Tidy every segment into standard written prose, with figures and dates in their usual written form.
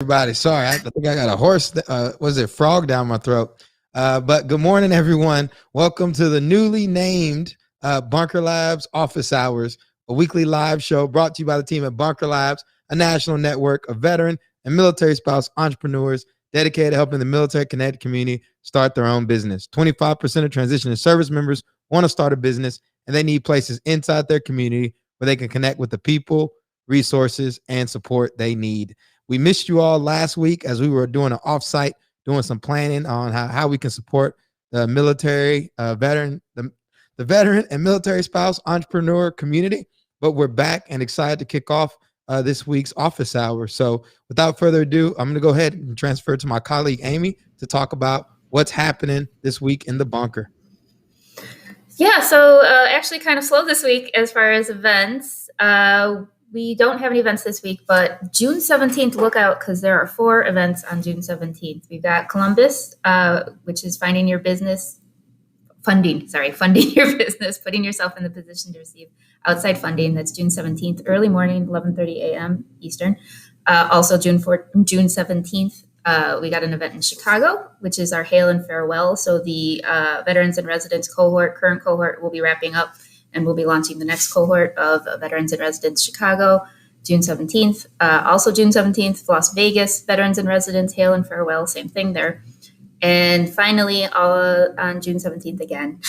Everybody, sorry, I think I got a horse. Was it frog down my throat? But good morning, everyone. Welcome to the newly named Bunker Labs Office Hours, a weekly live show brought to you by the team at Bunker Labs, a national network of veteran and military spouse entrepreneurs dedicated to helping the military connected community start their own business. 25% of transitioning service members want to start a business, and they need places inside their community where they can connect with the people, resources, and support they need. We missed you all last week as we were doing an offsite, doing some planning on how we can support the military veteran, the veteran and military spouse entrepreneur community. But we're back and excited to kick off this week's office hour. So without further ado, I'm going to go ahead and transfer to my colleague Amy to talk about what's happening this week in the bunker. Yeah, so actually kind of slow this week as far as events. We don't have any events this week, but June 17th, look out because there are 4 events on June 17th. We've got Columbus, which is funding your business, putting yourself in the position to receive outside funding. That's June 17th, early morning, 11:30 a.m. Eastern. Also June 17th, we got an event in Chicago, which is our Hail and Farewell. So the Veterans and Residents current cohort will be wrapping up, and we'll be launching the next cohort of Veterans and Residents Chicago, June 17th. Also June 17th, Las Vegas, Veterans and Residents, Hail and Farewell, same thing there. And finally, on June 17th again,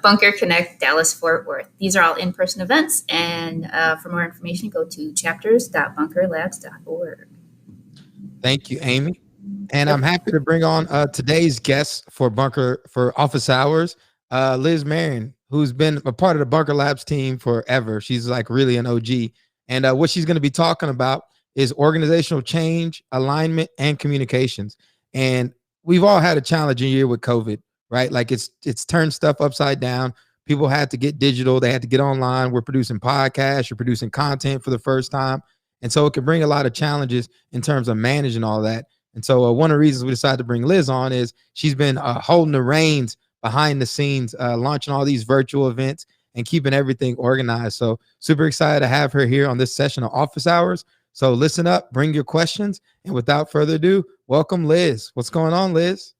Bunker Connect, Dallas, Fort Worth. These are all in-person events, and for more information, go to chapters.bunkerlabs.org. Thank you, Amy. And I'm happy to bring on today's guest for Office Hours, Liz Marion, who's been a part of the Bunker Labs team forever. She's like really an OG. And what she's going to be talking about is organizational change, alignment, and communications. And we've all had a challenging year with COVID, right? Like it's turned stuff upside down. People had to get digital. They had to get online. We're producing podcasts. You're producing content for the first time. And so it can bring a lot of challenges in terms of managing all that. And so one of the reasons we decided to bring Liz on is she's been holding the reins behind the scenes, launching all these virtual events and keeping everything organized. So super excited to have her here on this session of Office Hours. So listen up, bring your questions. And without further ado, welcome Liz. What's going on, Liz?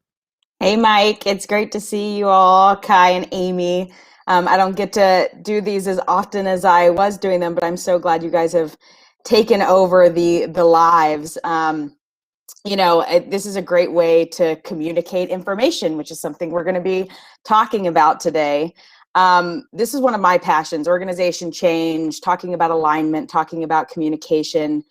Hey, Mike. It's great to see you all, Kai and Amy. I don't get to do these as often as I was doing them, but I'm so glad you guys have taken over the lives. This is a great way to communicate information, which is something we're going to be talking about today. This is one of my passions, organization change, talking about alignment, talking about communication.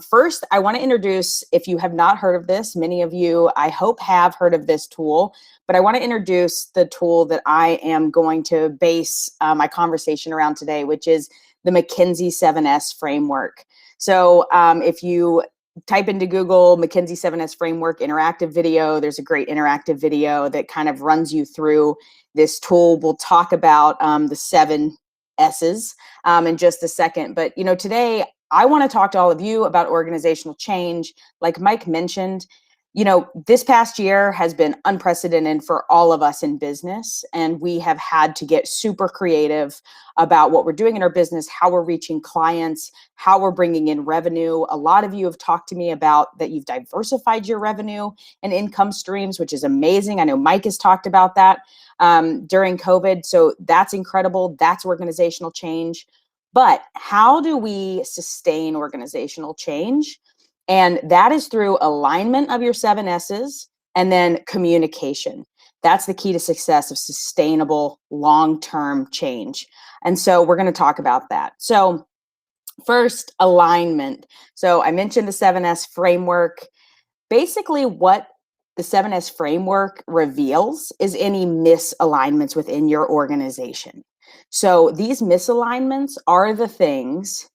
First, I want to introduce, if you have not heard of this, many of you, I hope, have heard of this tool, but I want to introduce the tool that I am going to base my conversation around today, which is the Mckinsey 7S framework. So if you type into Google Mckinsey 7S framework interactive video, there's a great interactive video that kind of runs you through this tool. We'll talk about the 7 S's in just a second. But, today I want to talk to all of you about organizational change. Like Mike mentioned, this past year has been unprecedented for all of us in business, and we have had to get super creative about what we're doing in our business, how we're reaching clients, how we're bringing in revenue. A lot of you have talked to me about that you've diversified your revenue and income streams, which is amazing. I know Mike has talked about that during COVID. So that's incredible. That's organizational change. But how do we sustain organizational change? And that is through alignment of your 7 S's and then communication. That's the key to success of sustainable long-term change. And so we're going to talk about that. So first, alignment. So I mentioned the 7S framework. Basically, what the 7S framework reveals is any misalignments within your organization. So these misalignments are the things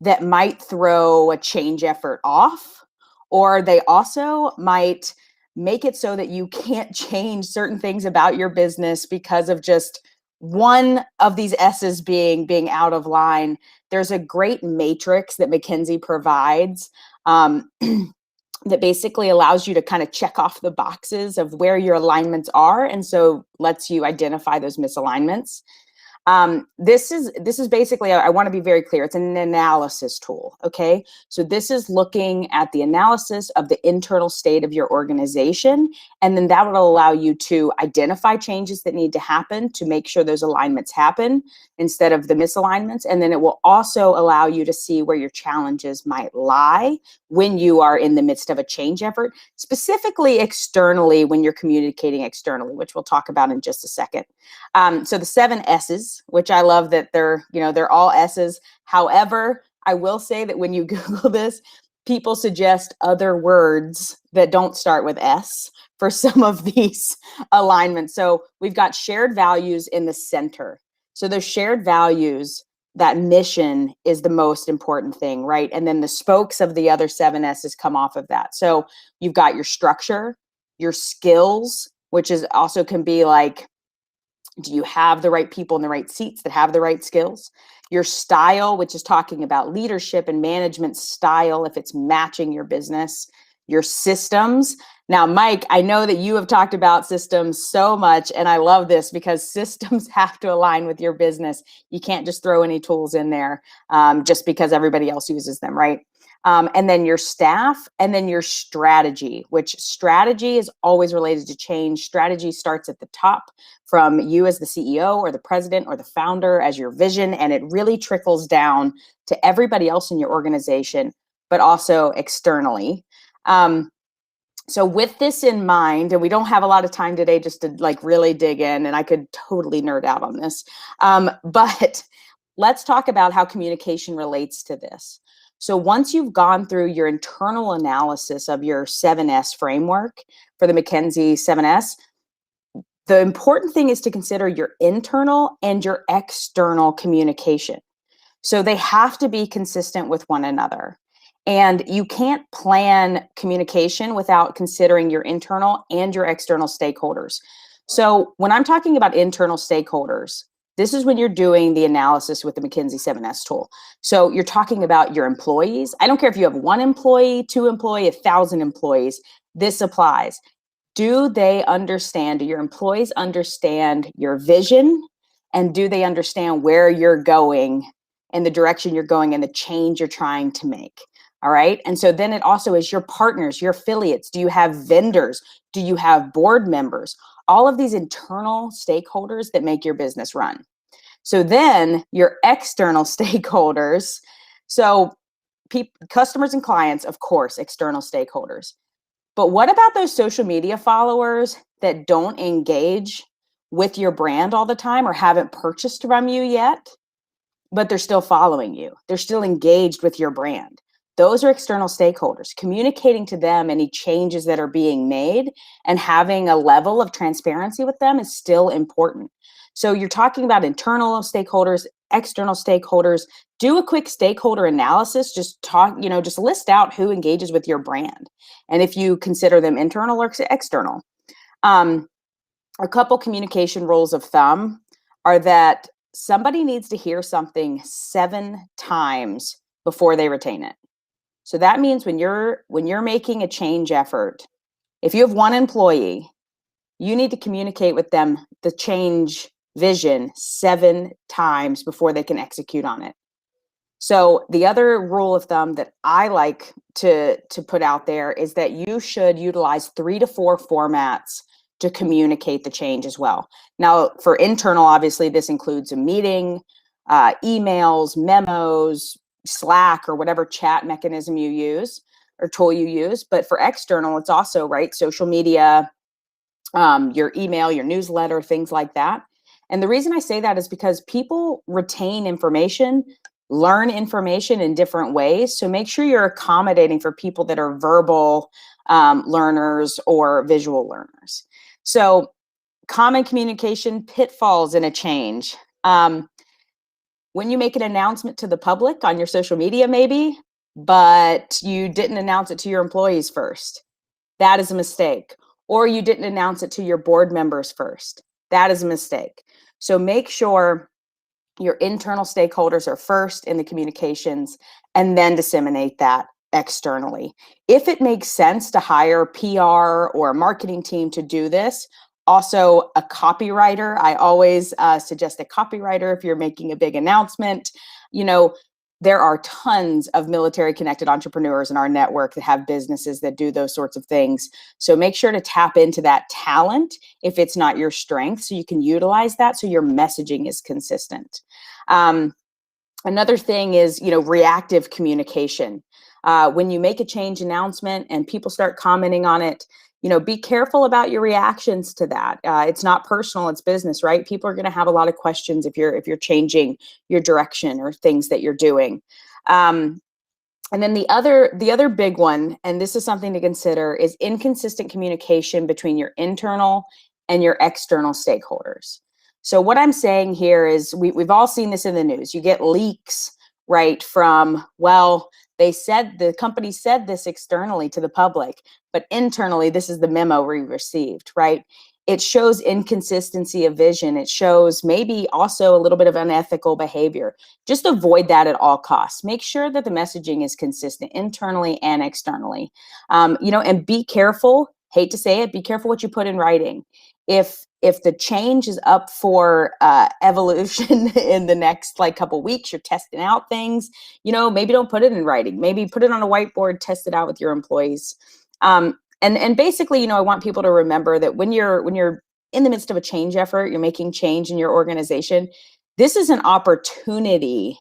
that might throw a change effort off, or they also might make it so that you can't change certain things about your business because of just one of these S's being out of line. There's a great matrix that Mckinsey provides that basically allows you to kind of check off the boxes of where your alignments are, and so lets you identify those misalignments. This is basically, I want to be very clear. It's an analysis tool. Okay. So this is looking at the analysis of the internal state of your organization. And then that will allow you to identify changes that need to happen to make sure those alignments happen instead of the misalignments. And then it will also allow you to see where your challenges might lie when you are in the midst of a change effort, specifically externally when you're communicating externally, which we'll talk about in just a second. So the 7 S's, which I love that they're all S's. However, I will say that when you Google this, people suggest other words that don't start with S for some of these alignments. So we've got shared values in the center. So those shared values, that mission is the most important thing, right? And then the spokes of the other 7 S's come off of that. So you've got your structure, your skills, which is also can be like, do you have the right people in the right seats that have the right skills? Your style, which is talking about leadership and management style, if it's matching your business. Your systems. Now, Mike, I know that you have talked about systems so much, and I love this because systems have to align with your business. You can't just throw any tools in there just because everybody else uses them, right? And then your staff, and then your strategy, which strategy is always related to change. Strategy starts at the top from you as the CEO or the president or the founder as your vision, and it really trickles down to everybody else in your organization, but also externally. So with this in mind, and we don't have a lot of time today just to like really dig in, and I could totally nerd out on this, but let's talk about how communication relates to this. So once you've gone through your internal analysis of your 7S framework for the Mckinsey 7S, the important thing is to consider your internal and your external communication. So they have to be consistent with one another. And you can't plan communication without considering your internal and your external stakeholders. So when I'm talking about internal stakeholders, this is when you're doing the analysis with the Mckinsey 7S tool. So you're talking about your employees. I don't care if you have 1 employee, 2 employees, 1,000 employees. This applies. Do they understand, do your employees understand your vision? And do they understand where you're going and the direction you're going and the change you're trying to make? All right. And so then it also is your partners, your affiliates. Do you have vendors? Do you have board members? All of these internal stakeholders that make your business run. So then your external stakeholders. So customers and clients, of course, external stakeholders. But what about those social media followers that don't engage with your brand all the time or haven't purchased from you yet, but they're still following you? They're still engaged with your brand. Those are external stakeholders. Communicating to them any changes that are being made and having a level of transparency with them is still important. So you're talking about internal stakeholders, external stakeholders. Do a quick stakeholder analysis. Just just list out who engages with your brand. And if you consider them internal or external. A couple communication rules of thumb are that somebody needs to hear something 7 times before they retain it. So that means when you're making a change effort, if you have 1 employee, you need to communicate with them the change vision 7 times before they can execute on it. So the other rule of thumb that I like to put out there is that you should utilize 3 to 4 formats to communicate the change as well. Now, for internal, obviously, this includes a meeting, emails, memos, Slack, or whatever chat mechanism you use or tool you use. But for external, it's also, right, social media, your email, your newsletter, things like that. And the reason I say that is because people retain information, learn information in different ways. So make sure you're accommodating for people that are verbal learners or visual learners. So common communication pitfalls in a change. When you make an announcement to the public on your social media, maybe, but you didn't announce it to your employees first. That is a mistake. Or you didn't announce it to your board members first. That is a mistake. So make sure your internal stakeholders are first in the communications and then disseminate that externally. If it makes sense to hire a PR or a marketing team to do this, Also, a copywriter. I always suggest a copywriter if you're making a big announcement. There are tons of military connected entrepreneurs in our network that have businesses that do those sorts of things. So make sure to tap into that talent if it's not your strength, so you can utilize that so your messaging is consistent. Another thing is, reactive communication. When you make a change announcement and people start commenting on it, be careful about your reactions to that. It's not personal, it's business, right? People are going to have a lot of questions if you're changing your direction or things that you're doing. And then the other big one, and this is something to consider, is inconsistent communication between your internal and your external stakeholders. So what I'm saying here is we've all seen this in the news. You get leaks, right, from, the company said this externally to the public, but internally, this is the memo we received, right? It shows inconsistency of vision. It shows maybe also a little bit of unethical behavior. Just avoid that at all costs. Make sure that the messaging is consistent internally and externally. And be careful, hate to say it, be careful what you put in writing. If the change is up for evolution in the next couple weeks, you're testing out things, maybe don't put it in writing. Maybe put it on a whiteboard, test it out with your employees. And basically, I want people to remember that when you're in the midst of a change effort, you're making change in your organization, this is an opportunity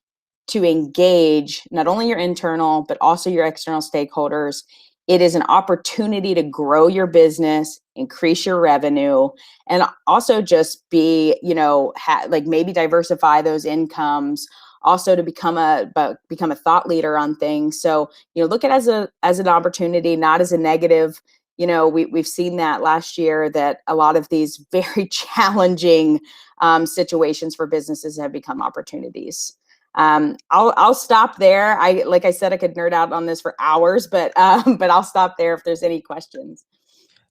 to engage not only your internal, but also your external stakeholders. It is an opportunity to grow your business, increase your revenue, and also just be, maybe diversify those incomes, also to become a thought leader on things. So, look at it as an opportunity, not as a negative. We've seen that last year, that a lot of these very challenging situations for businesses have become opportunities. I'll stop there. Like I said, I could nerd out on this for hours, but I'll stop there if there's any questions.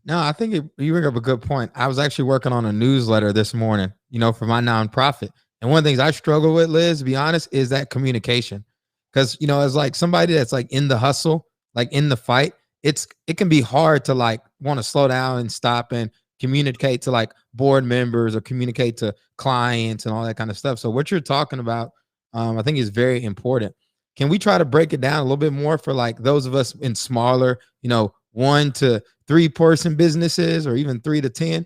No, I think you bring up a good point. I was actually working on a newsletter this morning, for my nonprofit. And one of the things I struggle with, Liz, to be honest, is that communication. Because, as like somebody that's like in the hustle, like in the fight, it can be hard to want to slow down and stop and communicate to board members or communicate to clients and all that kind of stuff. So what you're talking about, I think is very important. Can we try to break it down a little bit more for those of us in smaller, 1 to 3 person businesses, or even 3 to 10?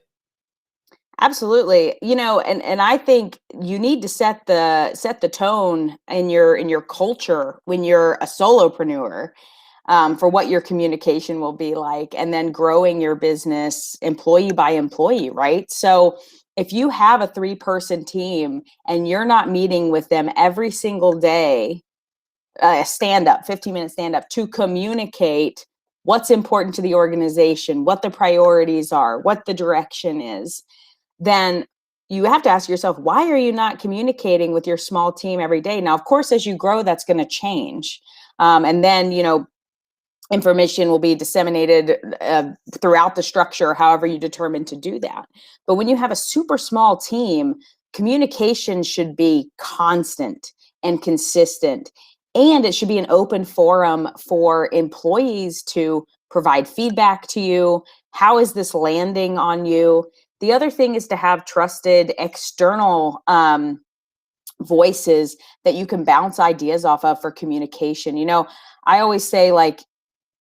Absolutely. And I think you need to set the tone in your culture when you're a solopreneur, for what your communication will be like, and then growing your business employee by employee, right? So if you have a 3-person team and you're not meeting with them every single day, a 15-minute stand-up to communicate what's important to the organization, what the priorities are, what the direction is, then you have to ask yourself, why are you not communicating with your small team every day? Now, of course, as you grow, that's going to change. And then, information will be disseminated throughout the structure, however you determine to do that. But when you have a super small team, communication should be constant and consistent. And it should be an open forum for employees to provide feedback to you. How is this landing on you? The other thing is to have trusted external voices that you can bounce ideas off of for communication. I always say,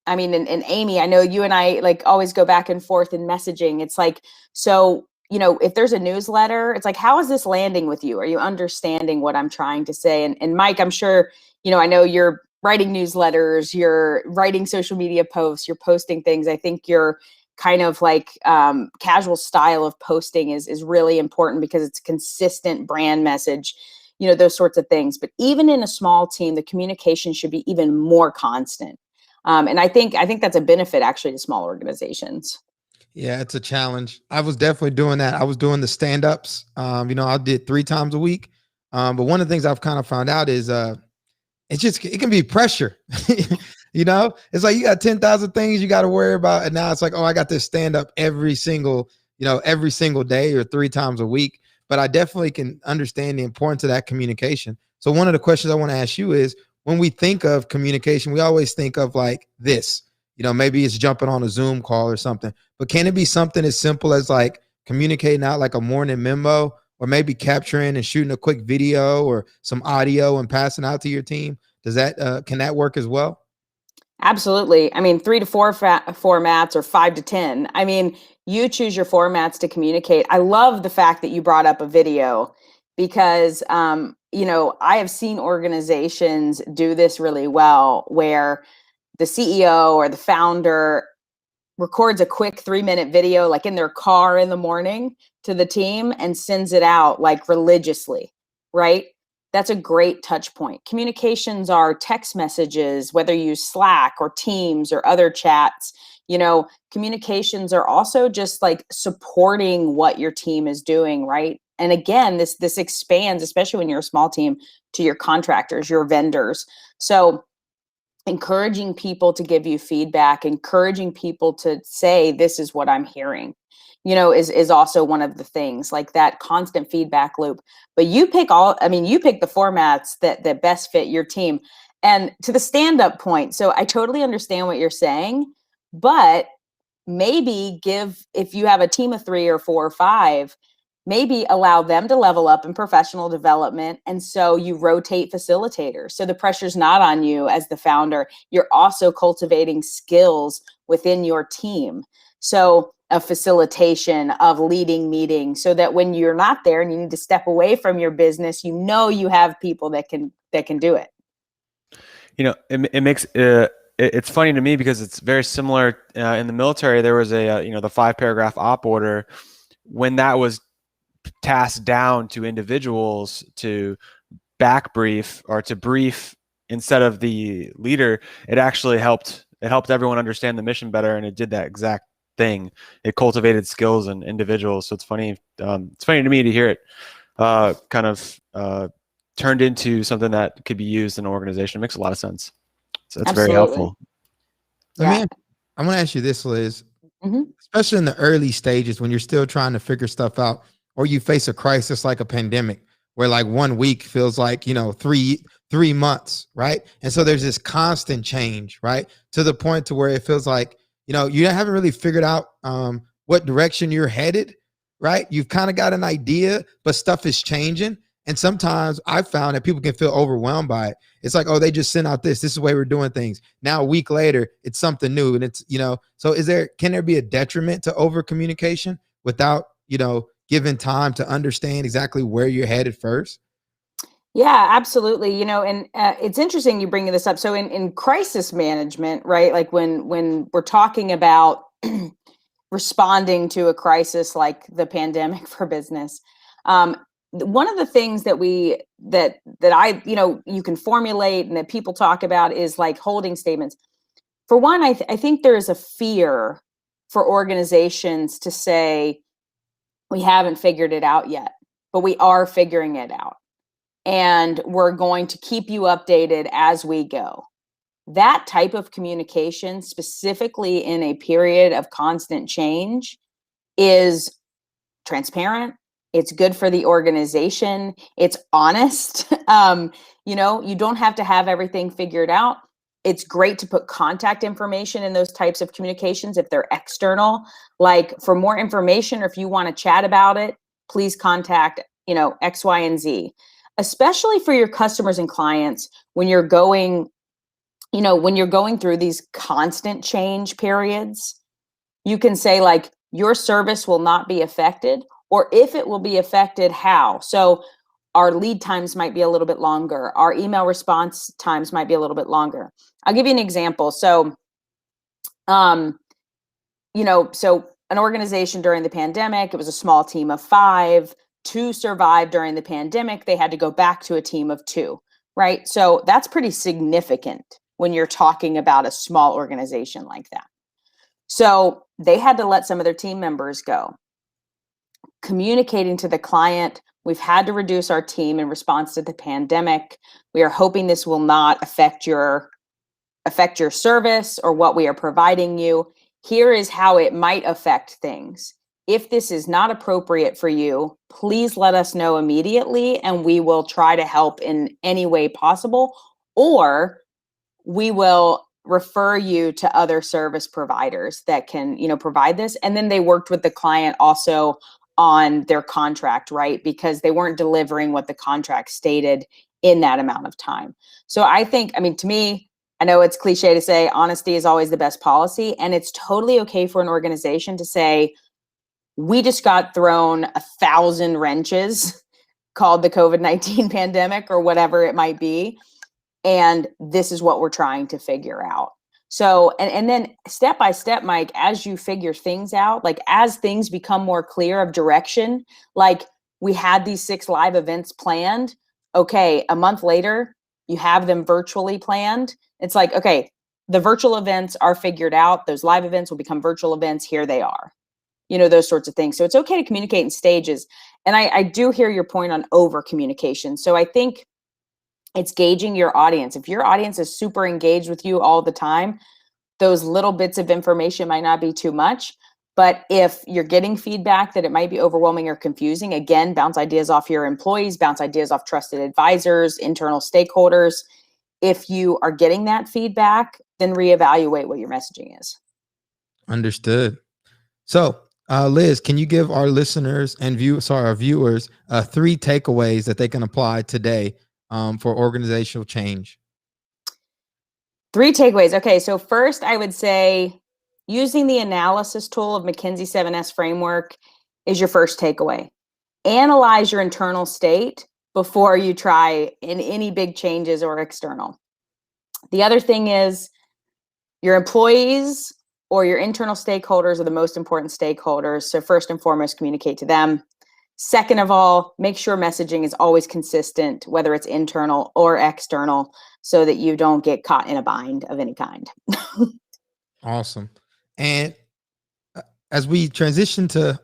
and Amy, I know you and I always go back and forth in messaging. It's if there's a newsletter, it's how is this landing with you? Are you understanding what I'm trying to say? And Mike, I'm sure, I know you're writing newsletters, you're writing social media posts, you're posting things. I think your kind of casual style of posting is really important because it's a consistent brand message, those sorts of things. But even in a small team, the communication should be even more constant. And I think that's a benefit actually to small organizations. Yeah, it's a challenge. I was definitely doing that. I was doing the stand-ups. I did 3 times a week. But one of the things I've kind of found out is it can be pressure. It's you got 10,000 things you got to worry about. And now it's I got this stand-up every single day or 3 times a week. But I definitely can understand the importance of that communication. So one of the questions I want to ask you is, when we think of communication, we always think of this, maybe it's jumping on a Zoom call or something, but can it be something as simple as communicating out like a morning memo, or maybe capturing and shooting a quick video or some audio and passing out to your team? Does that can that work as well? Absolutely. I mean, 3 to 4 formats or 5 to 10. I mean, you choose your formats to communicate. I love the fact that you brought up a video because, I have seen organizations do this really well where the CEO or the founder records a quick 3-minute video, like in their car in the morning to the team and sends it out like religiously, right? That's a great touch point. Communications are text messages, whether you use Slack or Teams or other chats. Communications are also just like supporting what your team is doing, right? And again, this expands, especially when you're a small team, to your contractors, your vendors. So encouraging people to give you feedback, encouraging people to say, this is what I'm hearing, is also one of the things, like that constant feedback loop. But you pick the formats that best fit your team. And to the stand-up point, so I totally understand what you're saying, but maybe if you have a team of 3 or 4 or 5, maybe allow them to level up in professional development. And so you rotate facilitators. So the pressure's not on you as the founder. You're also cultivating skills within your team. So a facilitation of leading meetings so that when you're not there and you need to step away from your business, you have people that can do it. It makes it's funny to me because it's very similar in the military. There was the 5-paragraph op order. When that was tasked down to individuals to back brief or to brief instead of the leader, it actually helped everyone understand the mission better, and it did that exact thing. It cultivated skills in individuals. So it's funny to me to hear it turned into something that could be used in an organization. It makes a lot of sense. So that's very helpful. I'm going to ask you this, Liz. Mm-hmm. Especially in the early stages when you're still trying to figure stuff out, or you face a crisis like a pandemic where like 1 week feels like, 3 months, right? And so there's this constant change, right? To the point to where it feels like, you haven't really figured out what direction you're headed, right? You've kind of got an idea, but stuff is changing. And sometimes I've found that people can feel overwhelmed by it. It's like, oh, they just sent out this is the way we're doing things. Now, a week later, it's something new. And it's, so can there be a detriment to over communication without, giving time to understand exactly where you're headed first? Yeah, absolutely. And it's interesting you bringing this up. So in crisis management, right? Like when we're talking about responding to a crisis like the pandemic for business, one of the things that I you can formulate and that people talk about is like holding statements. For one, I think there is a fear for organizations to say, we haven't figured it out yet, but we are figuring it out. And we're going to keep you updated as we go. That type of communication, specifically in a period of constant change, is transparent. It's good for the organization. It's honest. You don't have to have everything figured out. It's great to put contact information in those types of communications if they're external. Like for more information, or if you want to chat about it, please contact, X, Y, and Z. Especially for your customers and clients when you're going through these constant change periods, you can say like, your service will not be affected, or if it will be affected, how? So our lead times might be a little bit longer. Our email response times might be a little bit longer. I'll give you an example. So, so an organization during the pandemic, it was a small team of 5. 2 survived during the pandemic. They had to go back to a team of 2, right? So that's pretty significant when you're talking about a small organization like that. So they had to let some of their team members go. Communicating to the client, we've had to reduce our team in response to the pandemic. We are hoping this will not affect your service or what we are providing you. Here is how it might affect things. If this is not appropriate for you, please let us know immediately and we will try to help in any way possible, or we will refer you to other service providers that can, provide this. And then they worked with the client also on their contract, right? Because they weren't delivering what the contract stated in that amount of time. So I think, to me, I know it's cliche to say honesty is always the best policy, and it's totally okay for an organization to say, we just got thrown 1,000 wrenches called the COVID-19 pandemic or whatever it might be. And this is what we're trying to figure out. So, and then step by step, Mike, as you figure things out, like as things become more clear of direction, like we had these 6 live events planned. Okay, a month later, you have them virtually planned. It's like, okay, the virtual events are figured out. Those live events will become virtual events. Here they are. Those sorts of things. So it's okay to communicate in stages. And I do hear your point on over communication. So I think it's gauging your audience. If your audience is super engaged with you all the time, those little bits of information might not be too much. But if you're getting feedback that it might be overwhelming or confusing, again, bounce ideas off your employees, bounce ideas off trusted advisors, internal stakeholders. If you are getting that feedback, then reevaluate what your messaging is. Understood. So, Liz, can you give our listeners and our viewers 3 takeaways that they can apply today for organizational change? 3 takeaways. Okay, so first I would say using the analysis tool of Mckinsey 7S framework is your first takeaway. Analyze your internal state before you try in any big changes or external. The other thing is your employees or your internal stakeholders are the most important stakeholders. So first and foremost, communicate to them. Second of all, make sure messaging is always consistent, whether it's internal or external, so that you don't get caught in a bind of any kind. Awesome. And as we transition to,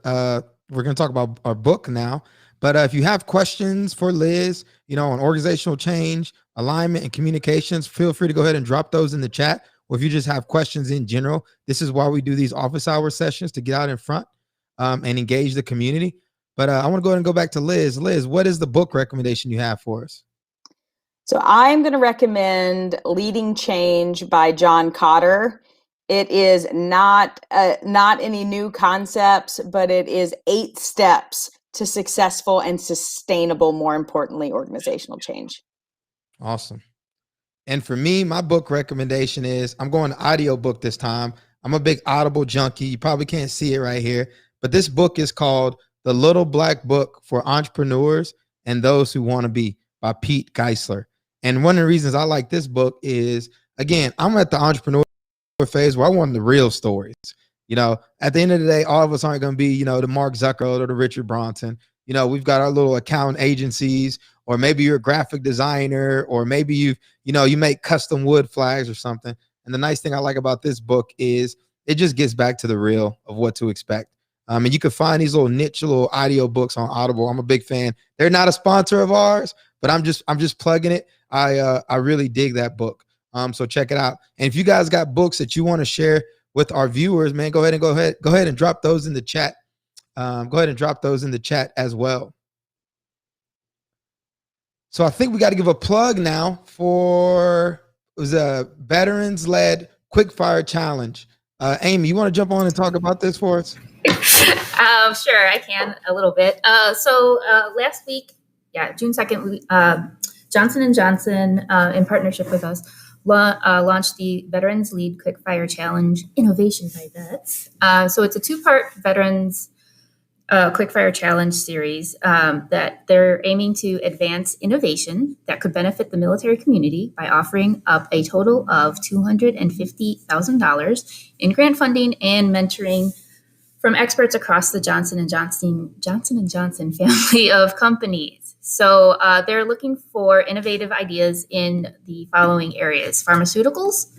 we're going to talk about our book now, but if you have questions for Liz, on organizational change, alignment, and communications, feel free to go ahead and drop those in the chat. Or if you just have questions in general, this is why we do these office hour sessions, to get out in front and engage the community. But I want to go ahead and go back to Liz. Liz, what is the book recommendation you have for us? So I'm going to recommend Leading Change by John Kotter. It is not any new concepts, but it is 8 steps to successful and sustainable, more importantly, organizational change. Awesome. And for me, my book recommendation is, I'm going audiobook this time. I'm a big Audible junkie. You probably can't see it right here, but this book is called The Little Black Book for Entrepreneurs and Those Who Want to Be by Pete Geisler. And one of the reasons I like this book is, again, I'm at the entrepreneur phase where I want the real stories. At the end of the day, all of us aren't going to be, the Mark Zuckerberg or the Richard Branson. We've got our little account agencies, or maybe you're a graphic designer, or maybe you make custom wood flags or something. And the nice thing I like about this book is it just gets back to the real of what to expect. And you can find these little niche little audio books on Audible. I'm a big fan. They're not a sponsor of ours, but I'm just plugging it. I really dig that book. So check it out. And if you guys got books that you want to share with our viewers, man, go ahead and drop those in the chat. Go ahead and drop those in the chat as well. So I think we got to give a plug now for, it was a veterans-led Quickfire challenge. Amy, you want to jump on and talk about this for us? Sure, I can a little bit. So last week, June 2nd, Johnson & Johnson, in partnership with us, launched the Veterans Lead Quickfire Challenge, Innovation by Vets. So it's a 2-part Veterans Quickfire Challenge series that they're aiming to advance innovation that could benefit the military community by offering up a total of $250,000 in grant funding and mentoring from experts across the Johnson & Johnson family of companies. So they're looking for innovative ideas in the following areas: pharmaceuticals,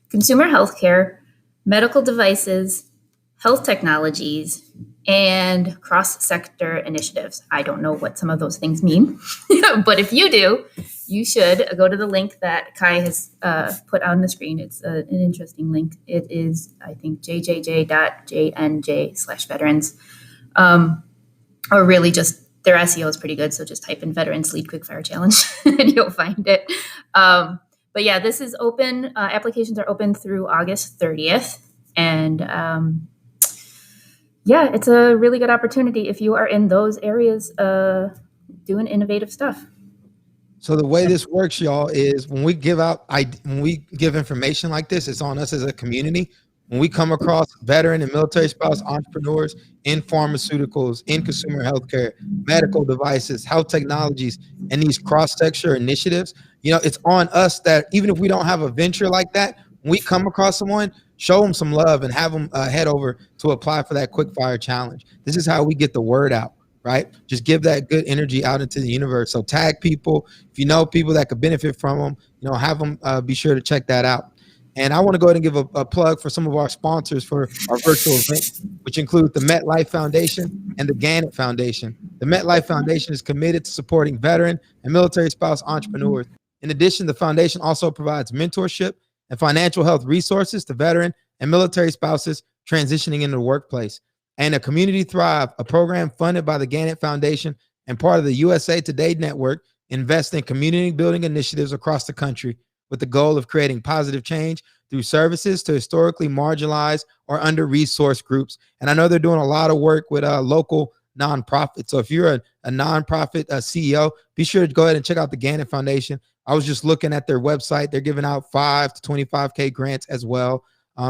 consumer healthcare, medical devices, health technologies, and cross-sector initiatives. I don't know what some of those things mean, but if you do, you should go to the link that Kai has put on the screen. It's an interesting link. It is, I think, jjj.jnj/veterans. Or really just, their SEO is pretty good, so just type in Veterans Lead Quickfire Challenge and you'll find it. But But yeah, this is open. Applications are open through August 30th. And yeah, it's a really good opportunity if you are in those areas doing innovative stuff. So the way this works, y'all, is when we give information like this, it's on us as a community. When we come across veteran and military spouse entrepreneurs in pharmaceuticals, in consumer healthcare, medical devices, health technologies, and these cross-sector initiatives, it's on us that even if we don't have a venture like that, when we come across someone, show them some love and have them head over to apply for that Quickfire challenge. This is how we get the word out, right? Just give that good energy out into the universe. So tag people. If you know people that could benefit from them, have them be sure to check that out. And I want to go ahead and give a plug for some of our sponsors for our virtual event, which include the MetLife Foundation and the Gannett Foundation. The MetLife Foundation is committed to supporting veteran and military spouse entrepreneurs. In addition, the foundation also provides mentorship and financial health resources to veteran and military spouses transitioning into the workplace. And a Community Thrive, a program funded by the Gannett Foundation and part of the USA Today Network, invests in community building initiatives across the country with the goal of creating positive change through services to historically marginalized or under-resourced groups. And I know they're doing a lot of work with local nonprofits. So if you're a nonprofit CEO, be sure to go ahead and check out the Gannett Foundation. I was just looking at their website. They're giving out 5 to 25K grants as well.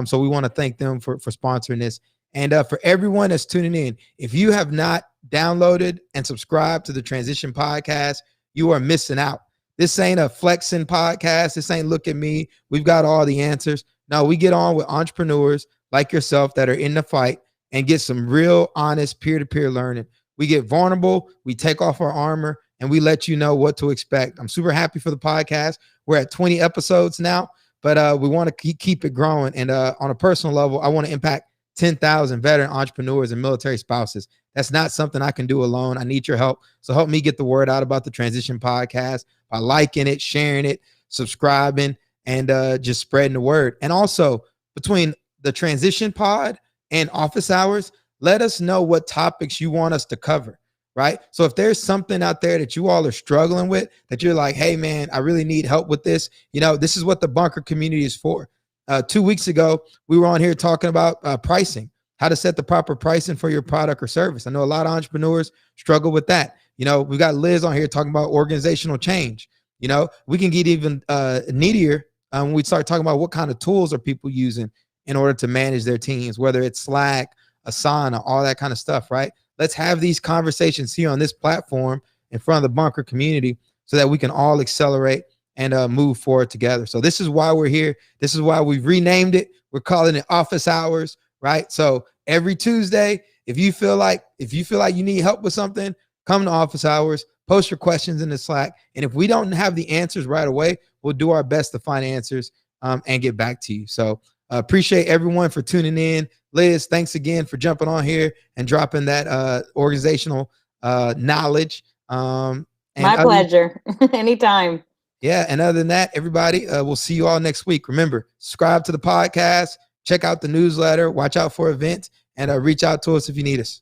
So we want to thank them for sponsoring this. And for everyone that's tuning in, if you have not downloaded and subscribed to the Transition Podcast, you are missing out. This ain't a flexing podcast. This ain't look at me. We've got all the answers. No, we get on with entrepreneurs like yourself that are in the fight and get some real honest peer-to-peer learning. We get vulnerable. We take off our armor and we let you know what to expect. I'm super happy for the podcast. We're at 20 episodes now, but we want to keep it growing. And on a personal level, I want to impact 10,000 veteran entrepreneurs and military spouses. That's not something I can do alone. I need your help. So help me get the word out about the Transition Podcast by liking it, sharing it, subscribing, and just spreading the word. And also between the Transition Pod and Office Hours, let us know what topics you want us to cover, right? So if there's something out there that you all are struggling with, that you're like, hey man, I really need help with this. This is what the bunker community is for. 2 weeks ago, we were on here talking about pricing, how to set the proper pricing for your product or service. I know a lot of entrepreneurs struggle with that. We got Liz on here talking about organizational change. We can get even needier when we start talking about what kind of tools are people using in order to manage their teams, whether it's Slack, Asana, all that kind of stuff, right? Let's have these conversations here on this platform in front of the bunker community so that we can all accelerate and move forward together. So this is why we're here. This is why we've renamed it. We're calling it Office Hours, right? So every Tuesday, if you feel like you need help with something, come to Office Hours, post your questions in the Slack. And if we don't have the answers right away, we'll do our best to find answers and get back to you. So appreciate everyone for tuning in. Liz, thanks again for jumping on here and dropping that organizational knowledge. My pleasure. Anytime. Yeah. And other than that, everybody, we'll see you all next week. Remember, subscribe to the podcast, check out the newsletter, watch out for events, and reach out to us if you need us.